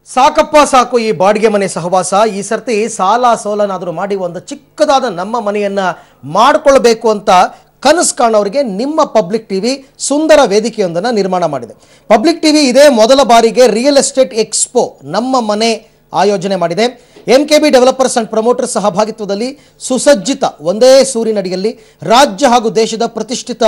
ಸಾಕಪ್ಪ ಸಾಕು ಈ ಬಾಡಿಗೆ ಮನೆ ಸಹವಾಸ. ಈ ಸರ್ತಿ ಸಾಲ ಸೋಲನಾದರೂ ಮಾಡಿ ಒಂದು ಚಿಕ್ಕದಾದ ನಮ್ಮ ಮನೆಯನ್ನ ಮಾಡಿಕೊಳ್ಳಬೇಕು ಅಂತ ಕನಸು ಕಾಣೋರಿಗೆ ನಿಮ್ಮ ಪಬ್ಲಿಕ್ ಟಿವಿ ಸುಂದರ ವೇದಿಕೆಯೊಂದನ್ನು ನಿರ್ಮಾಣ ಮಾಡಿದೆ. ಪಬ್ಲಿಕ್ ಟಿವಿ ಇದೇ ಮೊದಲ ಬಾರಿಗೆ ರಿಯಲ್ ಎಸ್ಟೇಟ್ ಎಕ್ಸ್ಪೋ ನಮ್ಮ ಮನೆ ಆಯೋಜನೆ ಮಾಡಿದೆ. MKB ಡೆವಲಪರ್ಸ್ ಅಂಡ್ ಪ್ರಮೋಟರ್ಸ್ ಸಹಭಾಗಿತ್ವದಲ್ಲಿ ಸುಸಜ್ಜಿತ ಒಂದೇ ಸೂರಿನಡಿಯಲ್ಲಿ ರಾಜ್ಯ ಹಾಗೂ ದೇಶದ ಪ್ರತಿಷ್ಠಿತ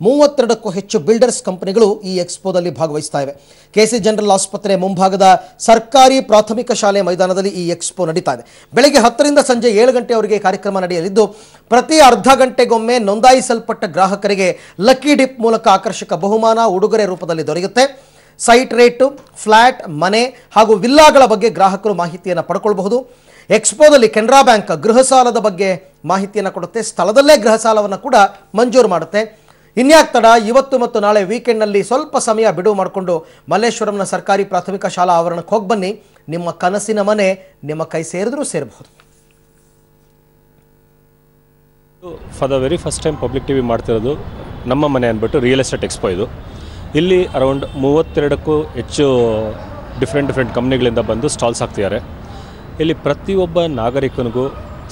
32ಕ್ಕೂ ಹೆಚ್ಚು ಬಿಲ್ಡರ್ಸ್ ಕಂಪನಿಗಳು ಈ ಎಕ್ಸ್ಪೋದಲ್ಲಿ ಭಾಗವಹಿಸ್ತಾ ಇವೆ. KC ಜನರಲ್ ಆಸ್ಪತ್ರೆ ಮುಂಭಾಗದ ಸರ್ಕಾರಿ ಪ್ರಾಥಮಿಕ ಶಾಲೆ ಮೈದಾನದಲ್ಲಿ ಈ ಎಕ್ಸ್ಪೋ ನಡೀತಾ ಇದೆ. ಬೆಳಗ್ಗೆ 10ರಿಂದ ಸಂಜೆ 7 ಗಂಟೆಯವರೆಗೆ ಕಾರ್ಯಕ್ರಮ ನಡೆಯಲಿದ್ದು ಪ್ರತಿ ಅರ್ಧ ಗಂಟೆಗೊಮ್ಮೆ ನೋಂದಾಯಿಸಲ್ಪಟ್ಟ ಗ್ರಾಹಕರಿಗೆ ಲಕ್ಕಿ ಡಿಪ್ ಮೂಲಕ ಆಕರ್ಷಕ ಬಹುಮಾನ ಉಡುಗೊರೆ ರೂಪದಲ್ಲಿ ದೊರೆಯುತ್ತೆ. ಸೈಟ್ ರೇಟು, ಫ್ಲಾಟ್, ಮನೆ ಹಾಗೂ ವಿಲ್ಲಾಗಳ ಬಗ್ಗೆ ಗ್ರಾಹಕರು ಮಾಹಿತಿಯನ್ನು ಪಡ್ಕೊಳ್ಬಹುದು. ಎಕ್ಸ್ಪೋದಲ್ಲಿ ಕೆನರಾ ಬ್ಯಾಂಕ್ ಗೃಹ ಸಾಲದ ಬಗ್ಗೆ ಮಾಹಿತಿಯನ್ನು ಕೊಡುತ್ತೆ. ಸ್ಥಳದಲ್ಲೇ ಗೃಹ ಸಾಲವನ್ನು ಕೂಡ ಮಂಜೂರು ಮಾಡುತ್ತೆ. ಇನ್ಯಾಕ್ ತಡ, ಇವತ್ತು ಮತ್ತು ನಾಳೆ ವೀಕೆಂಡ್ನಲ್ಲಿ ಸ್ವಲ್ಪ ಸಮಯ ಬಿಡುವು ಮಾಡಿಕೊಂಡು ಮಲ್ಲೇಶ್ವರಂನ ಸರ್ಕಾರಿ ಪ್ರಾಥಮಿಕ ಶಾಲಾ ಆವರಣಕ್ಕೆ ಹೋಗಿ ಬನ್ನಿ. ನಿಮ್ಮ ಕನಸಿನ ಮನೆ ನಿಮ್ಮ ಕೈ ಸೇರಿದ್ರೂ ಸೇರಬಹುದು. For the very first time public TV ಮಾಡ್ತಿರೋದು ನಮ್ಮ ಮನೆ ಅಂದ್ಬಿಟ್ಟು ರಿಯಲ್ ಎಸ್ಟೇಟ್ ಎಕ್ಸ್ಪೋ ಇದು. ಇಲ್ಲಿ ಅರೌಂಡ್ 32ಕ್ಕೂ ಹೆಚ್ಚು ಡಿಫ್ರೆಂಟ್ ಕಂಪ್ನಿಗಳಿಂದ ಬಂದು ಸ್ಟಾಲ್ಸ್ ಹಾಕ್ತಿದ್ದಾರೆ. ಇಲ್ಲಿ ಪ್ರತಿಯೊಬ್ಬ ನಾಗರಿಕನಿಗೂ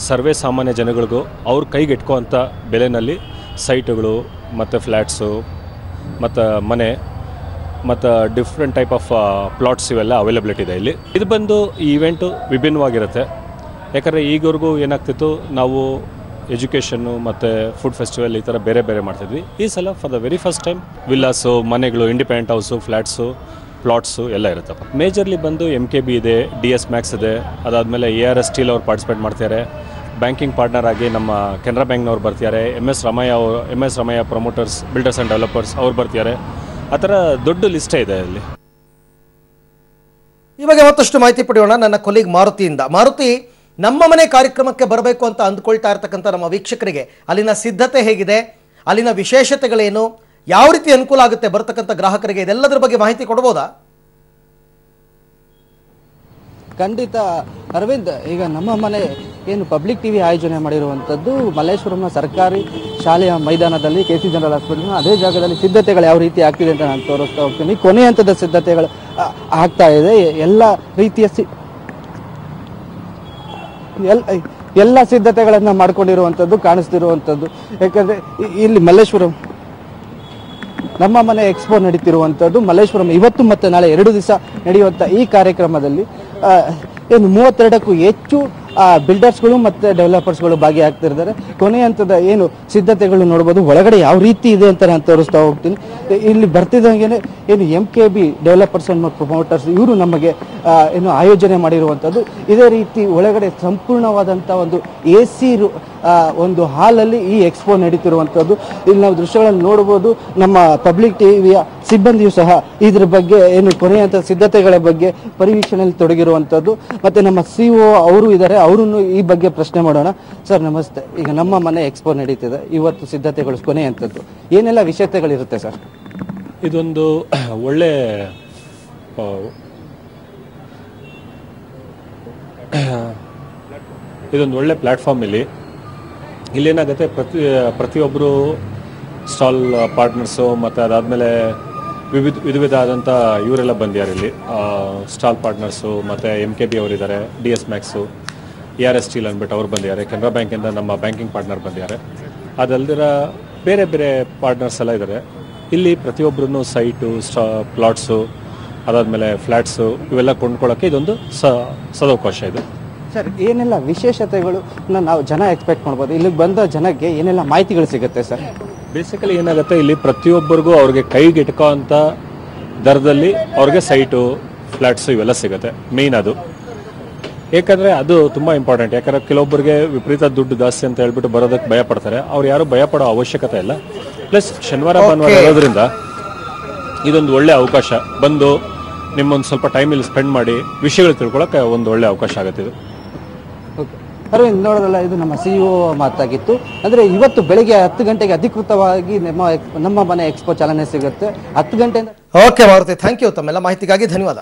ಸರ್ವೇ ಸಾಮಾನ್ಯ ಜನಗಳಿಗೂ ಅವ್ರ ಕೈಗೆ ಇಟ್ಕೋವಂಥ ಬೆಲೆಯಲ್ಲಿ ಸೈಟುಗಳು ಮತ್ತು ಫ್ಲ್ಯಾಟ್ಸು ಮತ್ತು ಮನೆ ಮತ್ತು ಡಿಫ್ರೆಂಟ್ ಟೈಪ್ ಆಫ್ ಪ್ಲಾಟ್ಸ್ ಇವೆಲ್ಲ ಅವೈಲಬಿಲಿಟಿ ಇದೆ ಇಲ್ಲಿ. ಇದು ಬಂದು ಈ ಇವೆಂಟು ವಿಭಿನ್ನವಾಗಿರುತ್ತೆ. ಯಾಕಂದರೆ ಈಗವರೆಗೂ ಏನಾಗ್ತಿತ್ತು, ನಾವು ಎಜುಕೇಷನ್ನು ಮತ್ತು ಫುಡ್ ಫೆಸ್ಟಿವಲ್ ಈ ಥರ ಬೇರೆ ಮಾಡ್ತಿದ್ವಿ. ಈ ಸಲ for the very first time villas, ಮನೆಗಳು, ಇಂಡಿಪೆಂಡೆಂಟ್ ಹೌಸು, ಫ್ಲ್ಯಾಟ್ಸು, ಪ್ಲಾಟ್ಸು ಎಲ್ಲ ಇರುತ್ತಪ್ಪ. ಮೇಜರ್ಲಿ ಬಂದು MKB ಇದೆ, DS Max ಇದೆ, ಅದಾದಮೇಲೆ ARS ಸ್ಟೀಲ್ ಅವ್ರು ಪಾರ್ಟಿಸಿಪೇಟ್ ಮಾಡ್ತಾರೆ. ಬ್ಯಾಂಕಿಂಗ್ ಪಾರ್ಟ್ನರ್ ಆಗಿ ನಮ್ಮ ಕೆನರಾ ಬ್ಯಾಂಕ್ನವ್ರು ಬರ್ತಾರೆ. MS Ramaiah promoters, builders and developers ಅವ್ರು ಬರ್ತಾರೆ. ಆ ಥರ ದೊಡ್ಡ ಲಿಸ್ಟೇ ಇದೆ ಇಲ್ಲಿ. ಈ ಬಗ್ಗೆ ಮತ್ತಷ್ಟು ಮಾಹಿತಿ ಪಡೆಯೋಣ ನನ್ನ ಕೊಲೀಗ್ ಮಾರುತಿಯಿಂದ. ಮಾರುತಿ, ನಮ್ಮ ಮನೆ ಕಾರ್ಯಕ್ರಮಕ್ಕೆ ಬರಬೇಕು ಅಂತ ಅಂದ್ಕೊಳ್ತಾ ಇರ್ತಕ್ಕಂಥ ನಮ್ಮ ವೀಕ್ಷಕರಿಗೆ ಅಲ್ಲಿನ ಸಿದ್ಧತೆ ಹೇಗಿದೆ, ಅಲ್ಲಿನ ವಿಶೇಷತೆಗಳೇನು, ಯಾವ ರೀತಿ ಅನುಕೂಲ ಆಗುತ್ತೆ ಬರ್ತಕ್ಕಂಥ ಗ್ರಾಹಕರಿಗೆ, ಇದೆಲ್ಲದರ ಬಗ್ಗೆ ಮಾಹಿತಿ ಕೊಡ್ಬೋದಾ? ಖಂಡಿತ ಅರವಿಂದ್, ಈಗ ನಮ್ಮ ಮನೆ ಏನು ಪಬ್ಲಿಕ್ ಟಿವಿ ಆಯೋಜನೆ ಮಾಡಿರುವಂಥದ್ದು ಮಲ್ಲೇಶ್ವರಂನ ಸರ್ಕಾರಿ ಶಾಲೆಯ ಮೈದಾನದಲ್ಲಿ KC ಜನರಲ್ ಹಾಸ್ಪಿಟಲ್ನ ಅದೇ ಜಾಗದಲ್ಲಿ ಸಿದ್ಧತೆಗಳು ಯಾವ ರೀತಿ ಆಗ್ತಿದೆ ಅಂತ ನಾನು ತೋರಿಸ್ತಾ ಹೋಗ್ತೀನಿ. ಕೊನೆ ಹಂತದ ಸಿದ್ಧತೆಗಳು ಆಗ್ತಾ ಇದೆ. ಎಲ್ಲ ಸಿದ್ಧತೆಗಳನ್ನು ಮಾಡ್ಕೊಂಡಿರುವಂಥದ್ದು ಕಾಣಿಸ್ತಿರುವಂಥದ್ದು. ಯಾಕಂದರೆ ಇಲ್ಲಿ ಮಲ್ಲೇಶ್ವರಂ ನಮ್ಮ ಮನೆ ಎಕ್ಸ್ಪೋ ನಡೀತಿರುವಂಥದ್ದು ಮಲ್ಲೇಶ್ವರಂ ಇವತ್ತು ಮತ್ತು ನಾಳೆ 2 ದಿವಸ ನಡೆಯುವಂಥ ಈ ಕಾರ್ಯಕ್ರಮದಲ್ಲಿ ಏನು 32ಕ್ಕೂ ಹೆಚ್ಚು ಬಿಲ್ಡರ್ಸ್ಗಳು ಮತ್ತು ಡೆವಲಪರ್ಸ್ಗಳು ಭಾಗಿಯಾಗ್ತಿರ್ತಾರೆ. ಕೊನೆ ಹಂತದ ಏನು ಸಿದ್ಧತೆಗಳು ನೋಡ್ಬೋದು. ಒಳಗಡೆ ಯಾವ ರೀತಿ ಇದೆ ಅಂತ ನಾನು ತೋರಿಸ್ತಾ ಹೋಗ್ತೀನಿ. ಇಲ್ಲಿ ಬರ್ತಿದ್ದಂಗೆ ಏನು MKB ಡೆವಲಪರ್ಸ್ ಅಂಡ್ ಪ್ರಮೋಟರ್ಸ್ ಇವರು ನಮಗೆ ಏನು ಆಯೋಜನೆ ಮಾಡಿರುವಂಥದ್ದು. ಇದೇ ರೀತಿ ಒಳಗಡೆ ಸಂಪೂರ್ಣವಾದಂಥ ಒಂದು AC ಒಂದು ಹಾಲಲ್ಲಿ ಈ ಎಕ್ಸ್ಪೋ ನಡೀತಿರುವಂಥದ್ದು. ಇಲ್ಲಿ ನಾವು ದೃಶ್ಯಗಳನ್ನು ನೋಡ್ಬೋದು. ನಮ್ಮ ಪಬ್ಲಿಕ್ ಟಿವಿಯ ಸಿಬ್ಬಂದಿಯು ಸಹ ಇದ್ರ ಬಗ್ಗೆ ಏನು ಕೊನೆಯ ಹಂತದ ಸಿದ್ಧತೆಗಳ ಬಗ್ಗೆ ಪರಿವೀಕ್ಷಣೆಯಲ್ಲಿ ತೊಡಗಿರುವಂಥದ್ದು. ಮತ್ತು ನಮ್ಮ CEO ಅವರು ಇದ್ದಾರೆ, ಅವರನ್ನು ಈ ಬಗ್ಗೆ ಪ್ರಶ್ನೆ ಮಾಡೋಣ. ಸರ್ ನಮಸ್ತೆ. ಈಗ ನಮ್ಮ ಮನೆ ಎಕ್ಸ್ಪೋ ನಡೀತಿದೆ, ಇವತ್ತು ಸಿದ್ಧತೆಗಳು ಕೊನೆ ಹಂತದ್ದು, ಏನೆಲ್ಲ ವಿಶೇಷತೆಗಳಿರುತ್ತೆ ಸರ್? ಇದೊಂದು ಒಳ್ಳೆ ಪ್ಲ್ಯಾಟ್ಫಾರ್ಮ್. ಇಲ್ಲೇನಾಗುತ್ತೆ, ಪ್ರತಿಯೊಬ್ಬರು ಸ್ಟಾಲ್ ಪಾರ್ಟ್ನರ್ಸು ಮತ್ತು ಅದಾದಮೇಲೆ ವಿವಿಧ ಆದಂಥ ಇವರೆಲ್ಲ ಬಂದಿದ್ದಾರೆ. ಇಲ್ಲಿ ಸ್ಟಾಲ್ ಪಾರ್ಟ್ನರ್ಸು ಮತ್ತು MKB ಅವರಿದ್ದಾರೆ, DS Maxು, ARS ಸ್ಟೀಲ್ ಅಂದ್ಬಿಟ್ಟು ಅವ್ರು ಬಂದಿದ್ದಾರೆ. ಕೆನರಾ ಬ್ಯಾಂಕಿಂದ ನಮ್ಮ ಬ್ಯಾಂಕಿಂಗ್ ಪಾರ್ಟ್ನರ್ ಬಂದಿದ್ದಾರೆ. ಅದಲ್ದಿರ ಬೇರೆ ಪಾರ್ಟ್ನರ್ಸ್ ಎಲ್ಲ ಇದ್ದಾರೆ. ಇಲ್ಲಿ ಪ್ರತಿಯೊಬ್ಬರೂ ಸೈಟು, ಪ್ಲಾಟ್ಸು, ಅದಾದಮೇಲೆ ಫ್ಲ್ಯಾಟ್ಸು ಇವೆಲ್ಲ ಕೊಂಡ್ಕೊಳ್ಳೋಕ್ಕೆ ಇದೊಂದು ಸದವಕಾಶ ಇದೆ. ಸರ್, ಏನೆಲ್ಲ ವಿಶೇಷತೆಗಳು ನಾವು ಜನ ಎಕ್ಸ್ಪೆಕ್ಟ್ ಮಾಡ್ಬೋದು? ಇಲ್ಲಿಗೆ ಬಂದ ಜನಕ್ಕೆ ಏನೆಲ್ಲ ಮಾಹಿತಿಗಳು ಸಿಗುತ್ತೆ ಸರ್? ಬೇಸಿಕಲಿ ಏನಾಗುತ್ತೆ, ಇಲ್ಲಿ ಪ್ರತಿಯೊಬ್ಬರಿಗೂ ಅವ್ರಿಗೆ ಕೈಗೆ ಇಟ್ಕೋ ಅಂಥ ದರದಲ್ಲಿ ಅವ್ರಿಗೆ ಸೈಟು, ಫ್ಲ್ಯಾಟ್ಸು ಇವೆಲ್ಲ ಸಿಗುತ್ತೆ. ಮೇಯ್ನ್ ಅದು, ಏಕೆಂದರೆ ಅದು ತುಂಬ ಇಂಪಾರ್ಟೆಂಟ್. ಯಾಕಂದರೆ ಕೆಲವೊಬ್ಬರಿಗೆ ವಿಪರೀತ ದುಡ್ಡು ಜಾಸ್ತಿ ಅಂತ ಹೇಳ್ಬಿಟ್ಟು ಬರೋದಕ್ಕೆ ಭಯ ಪಡ್ತಾರೆ. ಅವ್ರು ಯಾರು ಭಯ ಪಡೋ ಅವಶ್ಯಕತೆ ಇಲ್ಲ. ಪ್ಲಸ್ ಶನಿವಾರ ಭಾನುವಾರ ಇರೋದ್ರಿಂದ ಇದೊಂದು ಒಳ್ಳೆ ಅವಕಾಶ. ಬಂದು ನಿಮ್ಮೊಂದು ಸ್ವಲ್ಪ ಟೈಮ್ ಇಲ್ಲಿ ಸ್ಪೆಂಡ್ ಮಾಡಿ ವಿಷಯಗಳು ತಿಳ್ಕೊಳ್ಳೋಕೆ ಒಂದು ಒಳ್ಳೆ ಅವಕಾಶ ಆಗುತ್ತೆ ಇದು. ಅರವಿಂದ್, ನೋಡೋದಲ್ಲ, ಇದು ನಮ್ಮ CEO ಮಾತಾಗಿತ್ತು. ಅಂದರೆ ಇವತ್ತು ಬೆಳಗ್ಗೆ 10 ಗಂಟೆಗೆ ಅಧಿಕೃತವಾಗಿ ನಮ್ಮ ಮನೆ ಎಕ್ಸ್ಪೋ ಚಾಲನೆ ಸಿಗುತ್ತೆ. 10 ಗಂಟೆಯಿಂದ. Okay Maruti, thank you. ತಮ್ಮೆಲ್ಲ ಮಾಹಿತಿಗಾಗಿ ಧನ್ಯವಾದ.